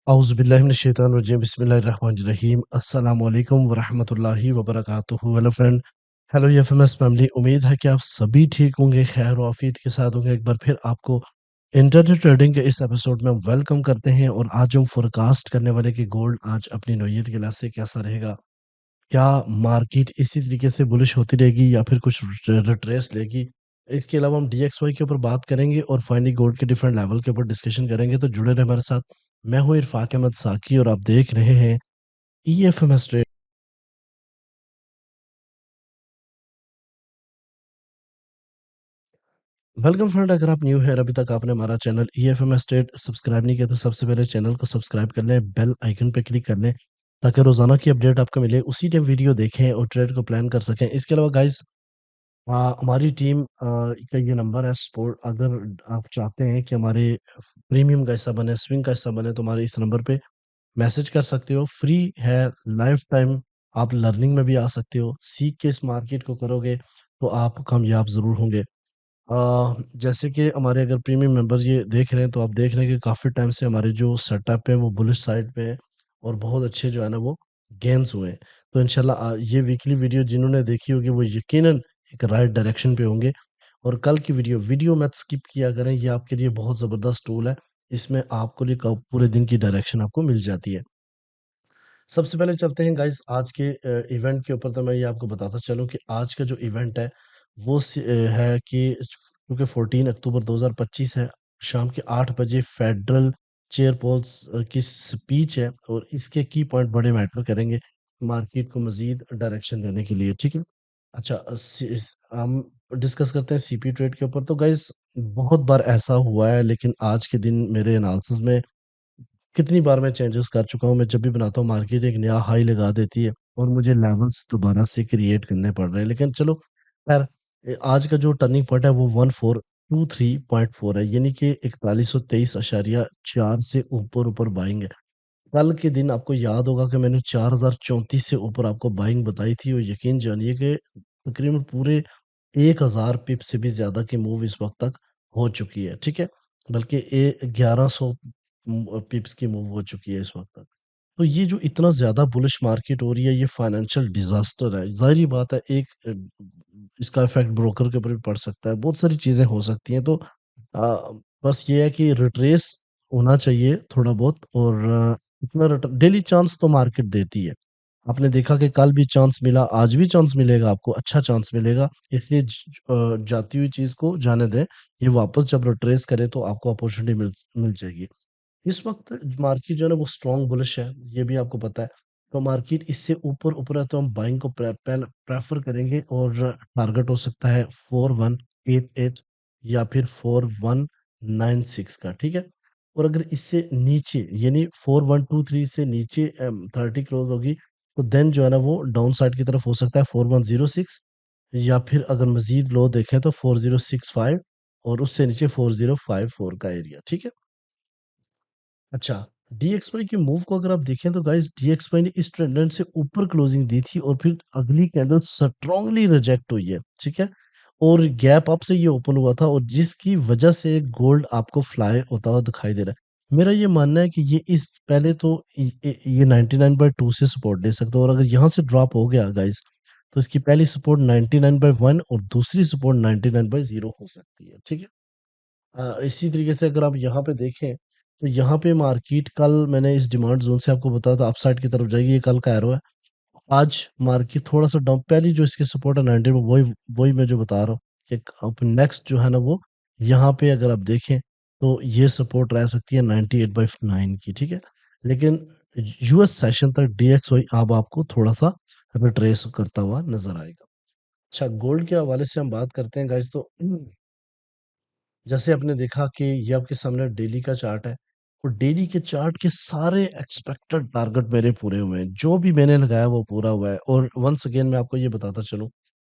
औज़ुबिल्लाहिमिनश्शैतानिर्रजीम बिस्मिल्लाहिर्रहमानिर्रहीम अस्सलामु अलैकुम वरहमतुल्लाहि वबरकातुहू hello friend. Hello FMS family, उम्मीद है कि आप सभी ठीक होंगे, खैर और आफियत के साथ होंगे। एक बार फिर आपको इंटरनेट ट्रेडिंग के इस एपिसोड में हम वेलकम करते हैं और आज हम फोरकास्ट करने वाले कि गोल्ड आज अपनी नौयत के लिहाज से कैसा रहेगा। क्या मार्केट इसी तरीके से बुलिश होती रहेगी या फिर कुछ रिट्रेस लेगी? इसके अलावा हम डीएक्सवाई के ऊपर बात करेंगे और फाइनली गोल्ड के डिफरेंट लेवल के ऊपर डिस्कशन करेंगे, तो जुड़े रहे हमारे साथ। मैं हूँ इरफाक अहमद साकी और आप देख रहे हैं ईएफएमएस ट्रेड। वेलकम फ्रेंड, अगर आप न्यू है और अभी तक आपने हमारा चैनल ईएफएमएस ट्रेड सब्सक्राइब नहीं किया तो सबसे पहले चैनल को सब्सक्राइब कर लें, बेल आइकन पे क्लिक कर लें ताकि रोजाना की अपडेट आपको मिले, उसी टाइम वीडियो देखें और ट्रेड को प्लान कर सकें। इसके अलावा गाइस, हमारी टीम का ये नंबर है सपोर्ट, अगर आप चाहते हैं कि हमारे प्रीमियम का हिस्सा बने, स्विंग का हिस्सा बने, तो हमारे इस नंबर पे मैसेज कर सकते हो। फ्री है, लाइफ टाइम आप लर्निंग में भी आ सकते हो। सीख के इस मार्केट को करोगे तो आप कामयाब ज़रूर होंगे। जैसे कि हमारे अगर प्रीमियम मेंबर्स ये देख रहे हैं तो आप देख रहे हैं कि काफ़ी टाइम से हमारे जो सेटअप है वो बुलिश साइड पे है और बहुत अच्छे जो है ना वो गेन्स हुए हैं। तो इंशाल्लाह ये वीकली वीडियो जिन्होंने देखी होगी वो यकीनन एक राइट डायरेक्शन पे होंगे। और कल की वीडियो मत स्किप किया करें, ये आपके लिए बहुत ज़बरदस्त टूल है। इसमें आपको लिए पूरे दिन की डायरेक्शन आपको मिल जाती है। सबसे पहले चलते हैं गाइस आज के इवेंट के ऊपर। तो मैं ये आपको बताता चलूँ कि आज का जो इवेंट है वो है कि क्योंकि 14 अक्टूबर 2025 है, शाम के 8 बजे फेडरल चेयर पोल्स की स्पीच है और इसके की पॉइंट बड़े मैटर करेंगे मार्केट को मजीद डायरेक्शन देने के लिए। ठीक है। अच्छा, हम डिस्कस करते हैं सीपी ट्रेड के ऊपर। तो गाइस, बहुत बार ऐसा हुआ है, लेकिन आज के दिन मेरे एनालिसिस में कितनी बार मैं चेंजेस कर चुका हूँ। मैं जब भी बनाता हूँ मार्केट एक नया हाई लगा देती है और मुझे लेवल्स दोबारा से क्रिएट करने पड़ रहे हैं। लेकिन चलो खैर, आज का जो टर्निंग पॉइंट है वो 1423.4 है, यानी कि 4123.4 से ऊपर ऊपर बाइंग है। कल के दिन आपको याद होगा कि मैंने 4034 से ऊपर आपको बाइंग बताई थी और यकीन जानिए कि तकरीबन पूरे 1000 पिप से भी ज्यादा की मूव इस वक्त तक हो चुकी है। ठीक है। बल्कि 1100 पिप्स की मूव हो चुकी है इस वक्त तक। तो ये जो इतना ज्यादा बुलिश मार्केट हो रही है, ये फाइनेंशियल डिजास्टर है। जाहिर बात है, एक इसका इफेक्ट ब्रोकर के ऊपर भी पड़ सकता है, बहुत सारी चीजें हो सकती हैं। तो बस ये है कि रिट्रेस होना चाहिए थोड़ा बहुत, और इतना डेली चांस तो मार्केट देती है। आपने देखा कि कल भी चांस मिला, आज भी चांस मिलेगा, आपको अच्छा चांस मिलेगा। इसलिए जाती हुई चीज को जाने दें। ये वापस जब रिट्रेस करे तो आपको अपॉर्चुनिटी मिल मिल जाएगी। इस वक्त मार्केट जो है ना वो स्ट्रॉन्ग बुलिश है, ये भी आपको पता है। तो मार्केट इससे ऊपर ऊपर है तो हम बाइंग को प्रेफर करेंगे और टारगेट हो सकता है 4188 या फिर 4196 का। ठीक है। और अगर इससे नीचे यानी 4123 से नीचे 30 क्लोज होगी तो देन जो है ना वो डाउन साइड की तरफ हो सकता है 4106, या फिर अगर मजीद लो देखें तो 4065 और उससे नीचे 4054 का एरिया। ठीक है। अच्छा, डीएक्सवाई की मूव को अगर आप देखें तो गाइस, डीएक्सवाई ने इस ट्रेंड से ऊपर क्लोजिंग दी थी और फिर अगली कैंडल स्ट्रांगली रिजेक्ट हुई है। ठीक है। और गैप अप से ये ओपन हुआ था और जिसकी वजह से गोल्ड आपको फ्लाई होता हुआ दिखाई दे रहा है। मेरा ये मानना है कि ये इस पहले तो ये 99/2 से सपोर्ट दे सकता है, और अगर यहाँ से ड्रॉप हो गया गाइस तो इसकी पहली सपोर्ट 99/1 और दूसरी सपोर्ट 99/0 हो सकती है। ठीक है। इसी तरीके से अगर आप यहाँ पे देखें तो यहाँ पे मार्केट कल मैंने इस डिमांड जोन से आपको बताया था अपसाइड की तरफ जाएगी, ये कल का एरो है। आज मार्केट थोड़ा सा डाउन, पहली जो इसकी सपोर्ट है 90 में, वही वही मैं जो बता रहा हूँ कि अब नेक्स्ट जो है ना वो यहाँ पे अगर आप देखें तो ये सपोर्ट रह सकती है 98/9 की। ठीक है। लेकिन यूएस सेशन तक डीएक्स वही अब आपको थोड़ा सा रिट्रेस करता हुआ नजर आएगा। अच्छा, गोल्ड के हवाले से हम बात करते हैं गाइस। तो जैसे आपने देखा कि ये आपके सामने डेली का चार्ट है और डेली के चार्ट के सारे एक्सपेक्टेड टारगेट मेरे पूरे हुए हैं, जो भी मैंने लगाया वो पूरा हुआ है। और वंस अगेन मैं आपको ये बताता चलूं,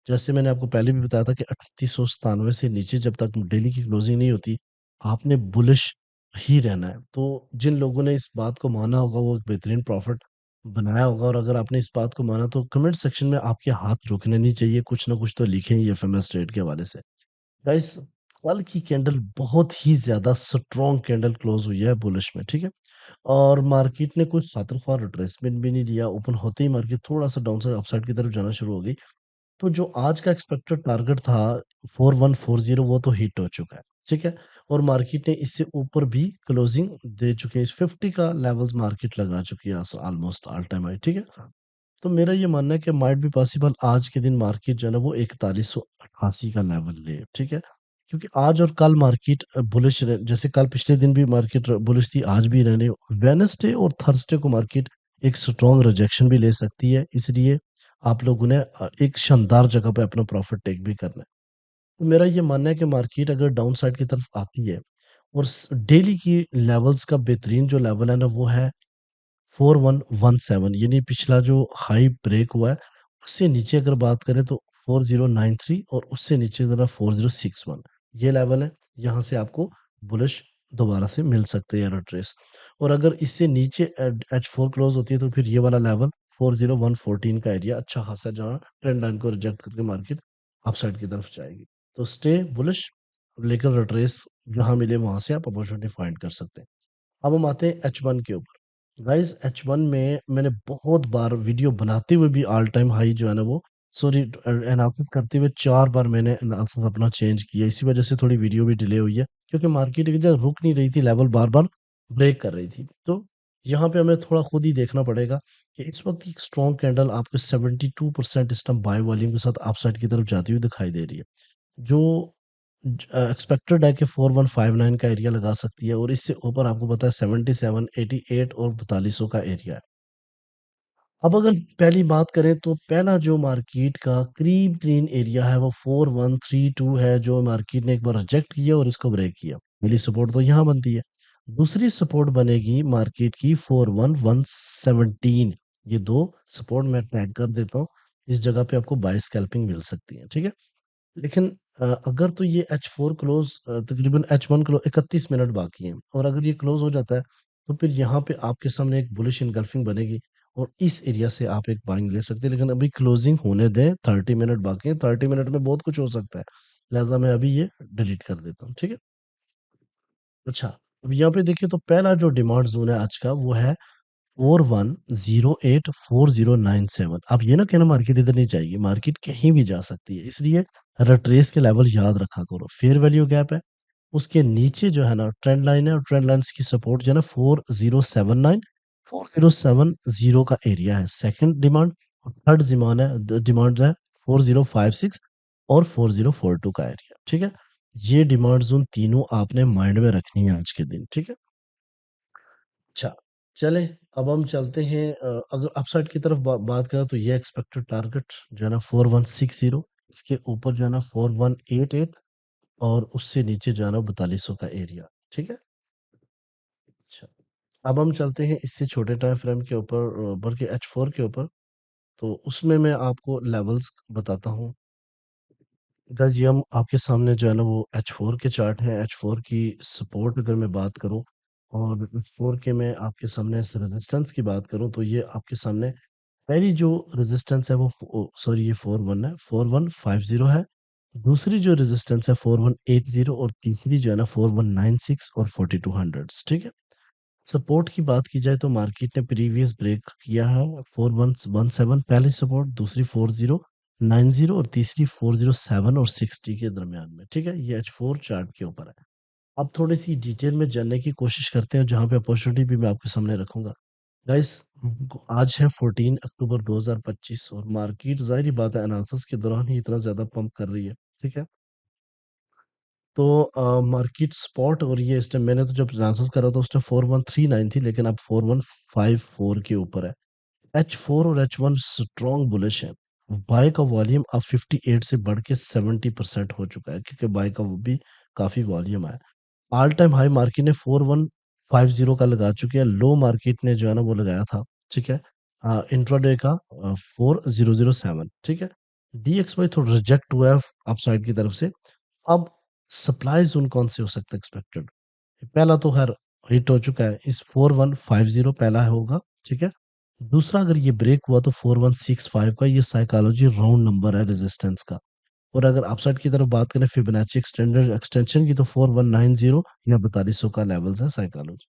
जैसे मैंने आपको पहले भी बताया था कि 3897 से नीचे जब तक डेली की क्लोजिंग नहीं होती आपने बुलिश ही रहना है। तो जिन लोगों ने इस बात को माना होगा वो एक बेहतरीन प्रॉफिट बनाया होगा, और अगर आपने इस बात को माना तो कमेंट सेक्शन में आपके हाथ रुकने नहीं चाहिए, कुछ ना कुछ तो लिखें ये एफएमएस ट्रेड के हवाले से। गाइस, कल की कैंडल बहुत ही ज्यादा स्ट्रॉन्ग कैंडल क्लोज हुई है बुलिश में। ठीक है। और मार्केट ने कोई खातिर-ख्वाह रिट्रेसमेंट भी नहीं लिया, ओपन होते ही मार्केट थोड़ा-सा डाउनसाइड अपसाइड की तरफ जाना शुरू हो गई। तो जो आज का एक्सपेक्टेड टारगेट था 4140 वो तो हिट हो चुका है, ठीक है? और मार्केट ने इससे ऊपर भी क्लोजिंग दे चुके हैं। इस 50 का लेवल्स मार्केट लगा चुकी है ऑलमोस्ट ऑल टाइम हाई, ठीक है? तो मेरा ये मानना है कि माइट बी पॉसिबल आज के दिन मार्केट जो है ना वो 4188 का लेवल ले, ठीक है? क्योंकि आज और कल मार्केट बुलिश रहे, जैसे कल पिछले दिन भी मार्केट बुलिश थी, आज भी रहने वेडनेसडे और थर्सडे को मार्केट एक स्ट्रॉन्ग रिजेक्शन भी ले सकती है, इसलिए आप लोगों ने एक शानदार जगह पे अपना प्रॉफिट टेक भी करना है। तो मेरा ये मानना है कि मार्केट अगर डाउन साइड की तरफ आती है और डेली की लेवल्स का बेहतरीन जो लेवल है ना वो है 4117, यानी पिछला जो हाई ब्रेक हुआ है, उससे नीचे अगर बात करें तो 4093 और उससे नीचे ज़रा 4061, ये लेवल है। यहाँ से आपको बुलिश दोबारा से मिल सकते हैं रिट्रेस। और अगर इससे नीचे H4 क्लोज़ होती है तो फिर ये वाला लेवल 40114 का एरिया अच्छा खासा है, जहाँ ट्रेंड लाइन को रिजेक्ट करके मार्केट अपसाइड की तरफ जाएगी। तो स्टे बुलिश, लेकिन रिट्रेस जहाँ मिले वहाँ से आप अपॉर्चुनिटी फाइंड कर सकते हैं। अब हम आते हैं H1 के ऊपर। गाइस H1 में मैंने बहुत बार वीडियो बनाते हुए भी ऑल टाइम हाई जो है ना वो सॉरी एनालिसिस करते हुए 4 बार मैंने एनालिसिस अपना चेंज किया। इसी वजह से थोड़ी वीडियो भी डिले हुई है, क्योंकि मार्केट की जगह रुक नहीं रही थी, लेवल बार-बार ब्रेक कर रही थी। तो यहाँ पे हमें थोड़ा खुद ही देखना पड़ेगा कि इस वक़्त एक स्ट्रॉन्ग कैंडल आपको 72% इस टाइम बाय वॉल्यूम के साथ अपसाइड की तरफ जाती हुई दिखाई दे रही है। जो एक्सपेक्टेड है कि 4159 का एरिया लगा सकती है, और इससे ऊपर आपको पता है 77, 88 और 4200 का एरिया है। अब अगर पहली बात करें तो पहला जो मार्केट का करीब तरीन एरिया है वो 4132 है, जो मार्केट ने एक बार रिजेक्ट किया और इसको ब्रेक किया। पहली सपोर्ट तो यहाँ बनती है। दूसरी सपोर्ट बनेगी मार्केट की 41117। ये दो सपोर्ट मैं टैग कर देता हूँ। इस जगह पे आपको बाय स्कैल्पिंग मिल सकती है, ठीक है? लेकिन अगर तो ये H4 क्लोज़ तकरीबन H1 क्लो 31 मिनट बाकी हैं, और अगर ये क्लोज़ हो जाता है, तो फिर यहाँ पे आपके सामने एक बुलिश एनगल्फिंग बनेगी और इस एरिया से आप एक बाइंग ले सकते हैं। लेकिन अभी क्लोजिंग होने दें, 30 मिनट बाकी हैं, 30 मिनट में बहुत कुछ हो सकता है। लिहाज़ा मैं अभी ये डिलीट कर देता हूँ, ठीक है? अच्छा, अब यहाँ पे देखिए तो पहला जो डिमांड ज़ोन है आज का वो है 41084097। अब ये ना कहना मार्केट इधर नहीं जाएगी, मार्केट कहीं भी जा सकती है, इसलिए रिट्रेस के लेवल याद रखा करो। फेयर वैल्यू गैप है, उसके नीचे जो है ना ट्रेंड लाइन है, और ट्रेंड लाइन्स की सपोर्ट जो है ना 4079 4070 का एरिया है सेकंड डिमांड। और थर्ड डिमांड है, डिमांड जो है 4056 और 4042 का एरिया, ठीक है? ये डिमांड जोन तीनों आपने माइंड में रखनी है आज के दिन, ठीक है? अच्छा, चलें अब हम चलते हैं अगर अपसाइड की तरफ बात करें तो ये एक्सपेक्टेड टारगेट जो है ना 4160, इसके ऊपर जो है ना 4188 और उससे नीचे जो है ना 4200 का एरिया, ठीक है? अच्छा, अब हम चलते हैं इससे छोटे टाइम फ्रेम के ऊपर, बल्कि H4 के ऊपर। तो उसमें मैं आपको लेवल्स बताता हूँ। गाइस ये हम आपके सामने जो है ना वो H4 के चार्ट है। H4 की सपोर्ट अगर मैं बात करूँ, और H4 के मैं आपके सामने रेजिस्टेंस की बात करूँ, तो ये आपके सामने पहली जो रेजिस्टेंस है वो सॉरी ये 41 है, 4150 है। दूसरी जो रेजिस्टेंस है 4180, और तीसरी जो है ना 4196 और 4200, ठीक है? सपोर्ट की बात की जाए तो मार्केट ने प्रीवियस ब्रेक किया है 4117 पहली सपोर्ट, दूसरी 4090 और तीसरी 407 और 60 के दरमियान में, ठीक है? ये H4 चार्ट के ऊपर है। अब थोड़ी सी डिटेल में जानने की कोशिश करते हैं, जहाँ पे अपॉर्चुनिटी भी मैं आपके सामने रखूंगा। गाइस आज है 14 अक्टूबर 2025, और मार्केट जाहिर बात है एनालिसिस के दौरान ही इतना ज्यादा पंप कर रही है, ठीक है? तो मार्केट स्पॉट और ये इस टाइम मैंने तो जब एनालिसिस करा था उस टाइम 4139 थी, लेकिन अब 4154 के ऊपर है। H4 और H1 स्ट्रॉन्ग बुलिश है। बाय का वॉल्यूम अब 58 से बढ़ के 70% हो चुका है, क्योंकि बाय का वो भी काफी वॉल्यूम है। ऑल टाइम हाई मार्केट ने 4150 का लगा चुके हैं, लो मार्केट ने जो है ना वो लगाया था, ठीक है? इंट्राडे का 4007, ठीक है? DXY थोड़ा रिजेक्ट हुआ है अपसाइड की तरफ से। अब सप्लाई ज़ोन कौन से हो सकता है एक्सपेक्टेड? पहला तो खैर हिट हो चुका है, इस 4150 पहला होगा, ठीक है? दूसरा अगर ये ब्रेक हुआ तो 4165 का, ये साइकोलॉजी राउंड नंबर है रेजिस्टेंस का। और अगर अपसाइड की तरफ बात करें फिबोनाची एक्सटेंशन की, तो 4190 या 4200 का लेवल्स है साइकोलॉजी।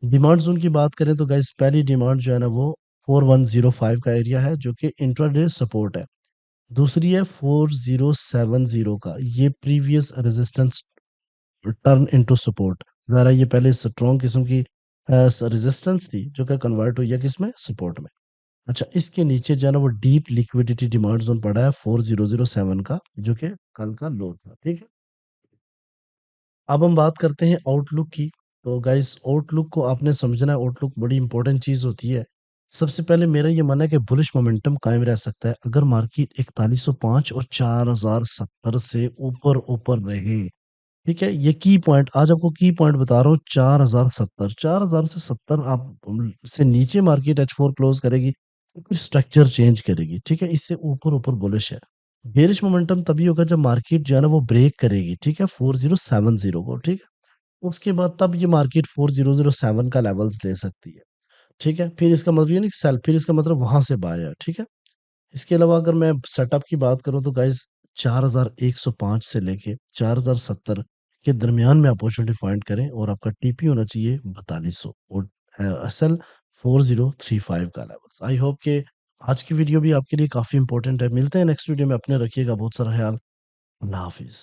डिमांड ज़ोन की बात करें तो गाइस पहली डिमांड जो है ना वो 4105 का एरिया है जो कि इंट्राडे सपोर्ट है। दूसरी है 4070 का, ये previous resistance turn into support. ज़रा ये पहले स्ट्रॉन्ग किस्म की रेजिस्टेंस थी जो कि कन्वर्ट हुई है किसमें, सपोर्ट में। अच्छा, इसके नीचे जो है ना वो डीप लिक्विडिटी डिमांड जोन पड़ा है 4007 का, जो कि कल का लो था, ठीक है। अब हम बात करते हैं आउटलुक की। तो गाइस आउटलुक को आपने समझना है, आउटलुक बड़ी इंपॉर्टेंट चीज होती है। सबसे पहले मेरा ये मानना है कि बुलिश मोमेंटम कायम रह सकता है अगर मार्केट 4105 और 4070 से ऊपर ऊपर रहे। ठीक है, ये की पॉइंट आज आपको की पॉइंट बता रहा हूँ। 4070, 4000 से 70 आप से नीचे मार्केट H4 क्लोज करेगी तो फिर स्ट्रक्चर चेंज करेगी। ठीक है, इससे ऊपर ऊपर बुलिश है। बेरिश मोमेंटम तभी होगा जब मार्केट जो है ना वो ब्रेक करेगी, ठीक है, 4070 को, ठीक है। उसके बाद तब ये मार्केट 4007 का लेवल्स ले सकती है। ठीक है, फिर इसका मतलब ये नहीं सेल, फिर इसका मतलब वहां से बाय है, ठीक है। इसके अलावा अगर मैं सेटअप की बात करूं तो गाइस 4105 से लेके 4070 के दरमियान में अपॉर्चुनिटी फाइंड करें और आपका टीपी होना चाहिए 4200 और एसएल 4035 का लेवल्स। आई होप कि आज की वीडियो भी आपके लिए काफी इंपॉर्टेंट है। मिलते हैं नेक्स्ट वीडियो में, अपने रखिएगा बहुत सारा ख्याल। अल्लाह हाफिज।